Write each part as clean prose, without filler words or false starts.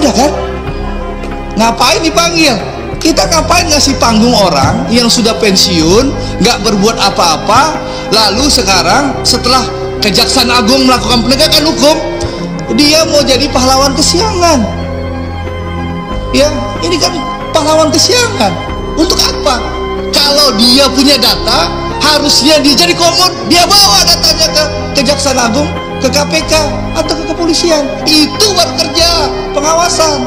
ada kan? Ngapain dipanggil? Kita ngapain ngasih panggung orang yang sudah pensiun, nggak berbuat apa-apa, lalu sekarang setelah Kejaksaan Agung melakukan penegakan hukum, dia mau jadi pahlawan kesiangan. Ya, ini kan pahlawan kesiangan. Untuk apa? Kalau dia punya data, harusnya dia jadi komod, dia bawa datanya ke Kejaksaan Agung, ke KPK atau ke kepolisian. Itu baru kerja pengawasan.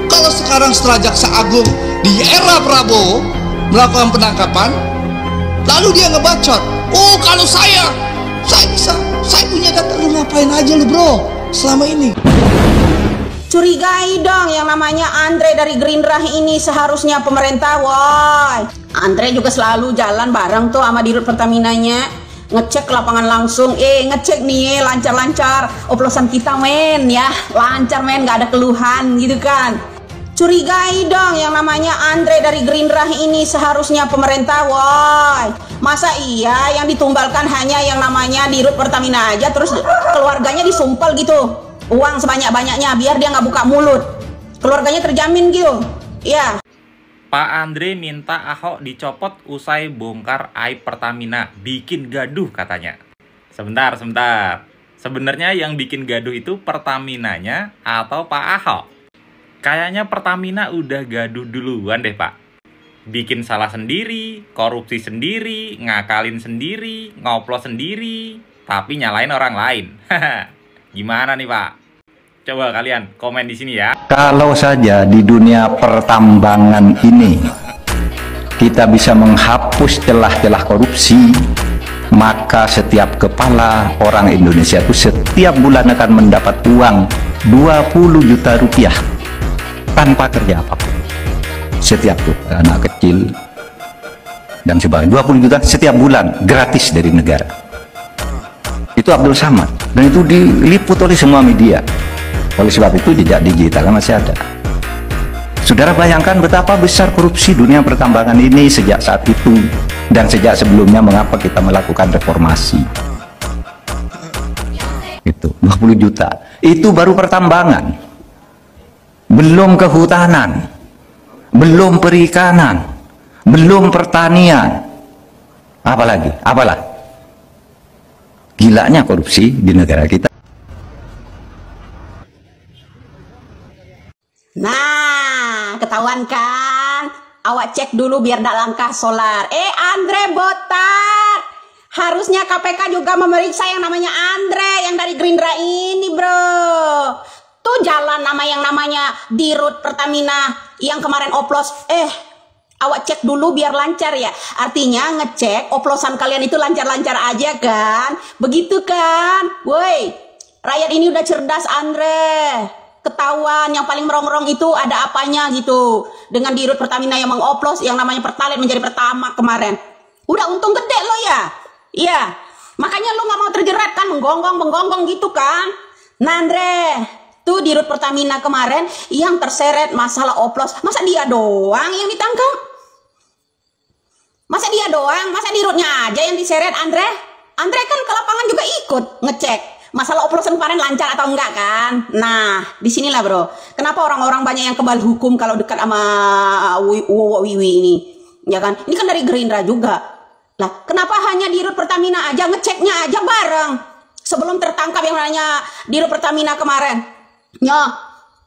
Kalau sekarang setelah Jaksa Agung di era Prabowo melakukan penangkapan, lalu dia ngebacot, oh kalau saya bisa, saya punya data. Lu ngapain aja lu bro selama ini? Curigai dong yang namanya Andre dari Gerindra ini, seharusnya pemerintah, woi. Andre juga selalu jalan bareng tuh sama dirut Pertaminanya, ngecek ke lapangan langsung, ngecek nih lancar-lancar oplosan kita men, ya lancar men, gak ada keluhan gitu kan. Curigai dong yang namanya Andre dari Gerindra ini, seharusnya pemerintah, woi. Masa iya yang ditumbalkan hanya yang namanya dirut Pertamina aja, terus keluarganya disumpel gitu uang sebanyak-banyaknya biar dia nggak buka mulut, keluarganya terjamin gitu ya. Pak Andre minta Ahok dicopot usai bongkar aib Pertamina, bikin gaduh katanya. Sebentar. Sebenarnya yang bikin gaduh itu Pertaminanya atau Pak Ahok? Kayaknya Pertamina udah gaduh duluan deh Pak. Bikin salah sendiri, korupsi sendiri, ngakalin sendiri, ngoplos sendiri, tapi nyalain orang lain. Gimana nih Pak? Coba kalian komen di sini ya. Kalau saja di dunia pertambangan ini kita bisa menghapus celah-celah korupsi, maka setiap kepala orang Indonesia itu setiap bulan akan mendapat uang 20 juta rupiah tanpa kerja apapun. Setiap tuh anak kecil dan sebagainya, 20 juta setiap bulan gratis dari negara. Itu Abdul Samad, dan itu diliput oleh semua media. Oleh sebab itu jejak digital kan masih ada. Saudara bayangkan betapa besar korupsi dunia pertambangan ini sejak saat itu dan sejak sebelumnya. Mengapa kita melakukan reformasi? Itu 20 juta. Itu baru pertambangan, belum kehutanan, belum perikanan, belum pertanian, apalah gilanya korupsi di negara kita. Nah, ketahuan kan? Awak cek dulu biar tak langkah solar. Andre botak. Harusnya KPK juga memeriksa yang namanya Andre yang dari Gerindra ini, bro. Tuh jalan nama yang namanya dirut Pertamina yang kemarin oplos. Awak cek dulu biar lancar ya. Artinya ngecek oplosan kalian itu lancar-lancar aja kan? Begitu kan? Woi, rakyat ini udah cerdas, Andre. Ketahuan yang paling merongrong itu ada apanya gitu dengan dirut Pertamina yang mengoplos yang namanya Pertalite menjadi Pertamax kemarin. Udah untung gede lo ya. Iya, makanya lo nggak mau terjerat kan, menggonggong gitu kan. Nah Andre, tuh dirut Pertamina kemarin yang terseret masalah oplos, masa dia doang yang ditangkap? Masa dia doang? Masa dirutnya aja yang diseret, Andre? Andre kan ke lapangan juga ikut ngecek masalah oplosan kemarin lancar atau enggak kan. Nah disinilah bro, kenapa orang-orang banyak yang kebal hukum kalau dekat sama Wiwi ini, ya kan? Ini kan dari Gerindra juga lah. Kenapa hanya dirut Pertamina aja ngeceknya aja bareng sebelum tertangkap yang namanya dirut Pertamina kemarin ya?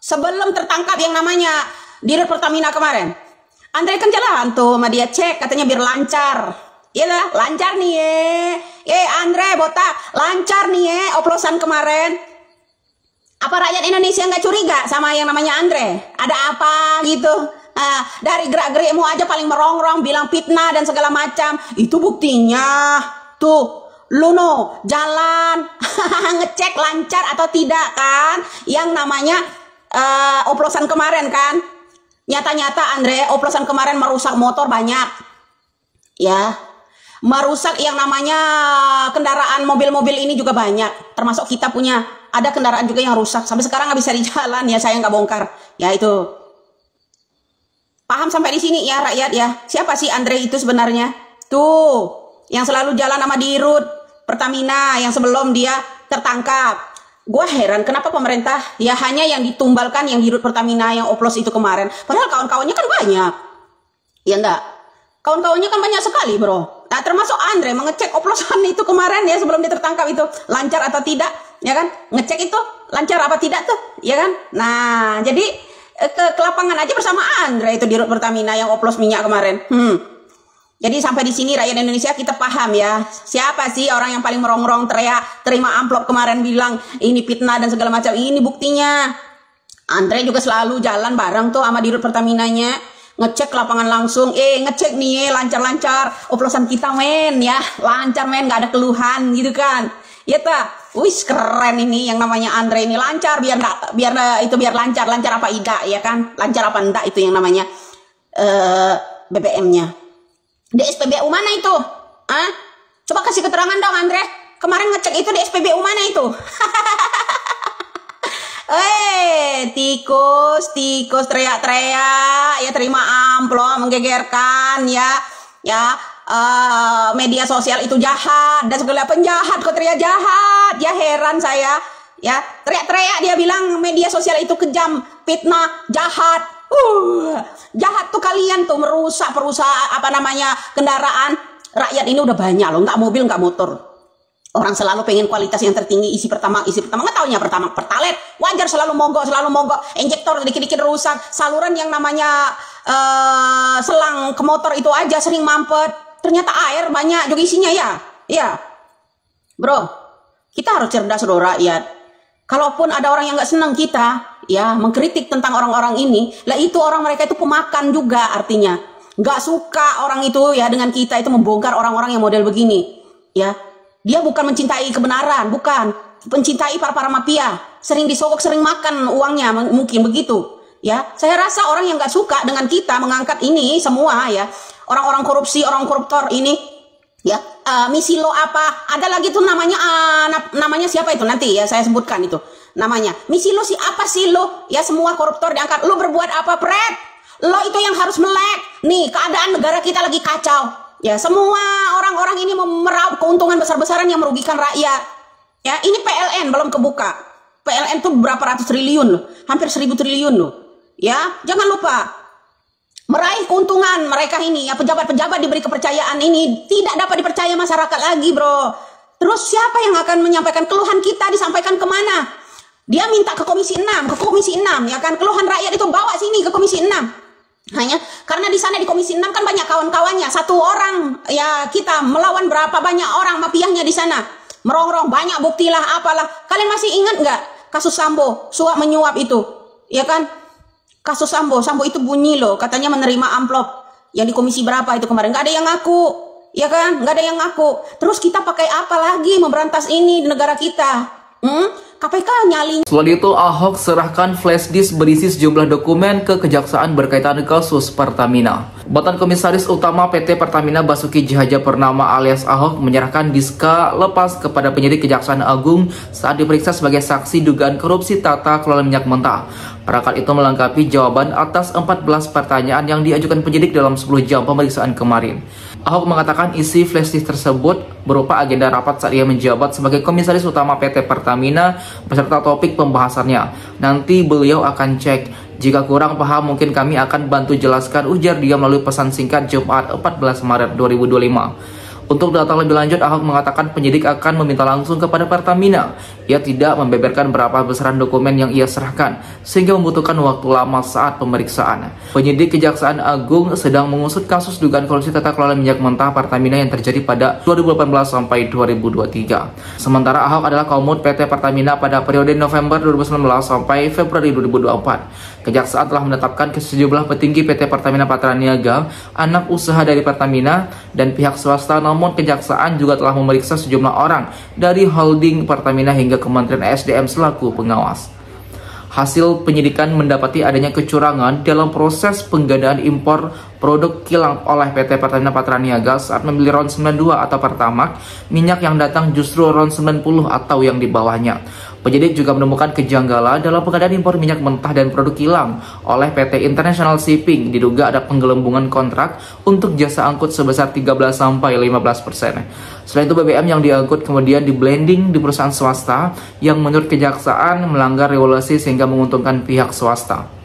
Sebelum tertangkap yang namanya dirut Pertamina kemarin, Andre kan jalan tuh sama dia cek katanya biar lancar. Iyalah, lancar nih Andre botak, lancar nih oplosan kemarin. Apa rakyat Indonesia nggak curiga sama yang namanya Andre? Ada apa gitu? Dari gerak-gerikmu aja paling merongrong bilang fitnah dan segala macam. Itu buktinya tuh Luno jalan ngecek lancar atau tidak kan yang namanya oplosan kemarin kan. Nyata-nyata Andre oplosan kemarin merusak motor banyak ya, merusak yang namanya kendaraan mobil-mobil ini juga banyak, termasuk kita punya ada kendaraan juga yang rusak sampai sekarang nggak bisa di jalan ya, saya nggak bongkar ya. Itu paham sampai di sini ya rakyat ya. Siapa sih Andre itu sebenarnya? Tuh yang selalu jalan sama dirut Pertamina yang sebelum dia tertangkap. Gua heran kenapa pemerintah ya hanya yang ditumbalkan yang di Rut Pertamina yang oplos itu kemarin. Padahal kawan-kawannya kan banyak. Ya enggak? Kawan-kawannya kan banyak sekali, bro. Nah, termasuk Andre mengecek oplosan itu kemarin ya sebelum dia tertangkap itu lancar atau tidak, ya kan? Ngecek itu lancar apa tidak tuh, ya kan? Nah, jadi ke lapangan aja bersama Andre itu di Rut Pertamina yang oplos minyak kemarin. Jadi sampai di sini rakyat Indonesia kita paham ya, siapa sih orang yang paling merongrong teriak terima amplop kemarin bilang ini fitnah dan segala macam. Ini buktinya. Andre juga selalu jalan bareng tuh sama di Rut Pertaminanya, ngecek lapangan langsung, ngecek nih lancar-lancar oplosan kita men ya, lancar men, nggak ada keluhan gitu kan. Ya ta, wis keren ini yang namanya Andre ini, lancar biar lancar apa tidak ya kan, lancar apa enggak itu yang namanya BBM-nya. Di SPBU mana itu? Coba kasih keterangan dong Andre. Kemarin ngecek itu di SPBU mana itu? Tikus teriak-teriak ya, terima amplop, menggegerkan ya media sosial itu jahat dan segala penjahat kok teriak jahat ya, heran saya ya, teriak-teriak dia bilang media sosial itu kejam, fitnah, jahat. Jahat tuh kalian tuh merusak perusahaan kendaraan rakyat ini udah banyak loh, nggak mobil nggak motor. Orang selalu pengen kualitas yang tertinggi, isi pertama nggak taunya pertama pertalet, wajar selalu mogok, injektor dikit-dikit rusak, saluran yang namanya selang ke motor itu aja sering mampet, ternyata air banyak juga isinya ya bro, kita harus cerdas loh rakyat. Kalaupun ada orang yang nggak senang kita ya mengkritik tentang orang-orang ini, lah itu orang mereka itu pemakan juga, artinya nggak suka orang itu ya dengan kita itu membongkar orang-orang yang model begini ya. Dia bukan mencintai kebenaran, bukan mencintai para mafia, sering disogok, sering makan uangnya, mungkin begitu ya. Saya rasa orang yang nggak suka dengan kita mengangkat ini semua ya, orang-orang korupsi, orang koruptor ini ya, misi lo apa, ada lagi tuh namanya siapa itu nanti ya saya sebutkan itu namanya, misi lo apa sih lo ya, semua koruptor diangkat. Lo berbuat apa Pret? Lo itu yang harus melek nih, keadaan negara kita lagi kacau ya, semua orang-orang ini meraup keuntungan besar-besaran yang merugikan rakyat ya. Ini PLN belum kebuka, PLN tuh berapa ratus triliun loh, hampir 1000 triliun loh ya. Jangan lupa meraih keuntungan mereka ini ya, pejabat-pejabat diberi kepercayaan ini tidak dapat dipercaya masyarakat lagi bro. Terus siapa yang akan menyampaikan keluhan kita, disampaikan kemana? Dia minta ke Komisi 6 ya kan, keluhan rakyat itu bawa sini ke Komisi 6. Hanya karena di sana di Komisi 6 kan banyak kawan-kawannya, satu orang ya kita melawan berapa banyak orang mafiahnya di sana, merongrong banyak bukti lah apalah. Kalian masih ingat nggak kasus Sambo suap menyuap itu ya kan? Kasus Sambo itu bunyi loh, katanya menerima amplop yang di komisi berapa itu kemarin, nggak ada yang ngaku ya kan, nggak ada yang ngaku. Terus kita pakai apa lagi memberantas ini di negara kita? KPK nyali. Selain itu, Ahok serahkan flash disk berisi sejumlah dokumen ke Kejaksaan berkaitan kasus Pertamina. Mantan Komisaris Utama PT Pertamina Basuki Tjahjanurnama alias Ahok menyerahkan diska lepas kepada penyidik Kejaksaan Agung saat diperiksa sebagai saksi dugaan korupsi tata kelola minyak mentah. Perangkat itu melengkapi jawaban atas 14 pertanyaan yang diajukan penyidik dalam 10 jam pemeriksaan kemarin. Ahok mengatakan isi flash disk tersebut berupa agenda rapat saat ia menjabat sebagai Komisaris Utama PT Pertamina beserta topik pembahasannya. Nanti beliau akan cek. Jika kurang paham mungkin kami akan bantu jelaskan, ujar dia melalui pesan singkat Jumat 14 Maret 2025. Untuk data lebih lanjut, Ahok mengatakan penyidik akan meminta langsung kepada Pertamina. Ia tidak membeberkan berapa besaran dokumen yang ia serahkan, sehingga membutuhkan waktu lama saat pemeriksaan. Penyidik Kejaksaan Agung sedang mengusut kasus dugaan korupsi tata kelola minyak mentah Pertamina yang terjadi pada 2018 sampai 2023. Sementara Ahok adalah Komut PT Pertamina pada periode November 2019 sampai Februari 2024. Kejaksaan telah menetapkan sejumlah petinggi PT Pertamina Patraniaga, anak usaha dari Pertamina, dan pihak swasta. Namun Kejaksaan juga telah memeriksa sejumlah orang dari holding Pertamina hingga Kementerian SDM selaku pengawas. Hasil penyidikan mendapati adanya kecurangan dalam proses penggandaan impor produk kilang oleh PT Pertamina Patraniaga saat membeli RON 92 atau Pertamax, minyak yang datang justru RON 90 atau yang di bawahnya. Penyidik juga menemukan kejanggalan dalam pengadaan impor minyak mentah dan produk kilang oleh PT International Shipping. Diduga ada penggelembungan kontrak untuk jasa angkut sebesar 13-15%. Selain itu, BBM yang diangkut kemudian di-blending di perusahaan swasta yang menurut kejaksaan melanggar regulasi sehingga menguntungkan pihak swasta.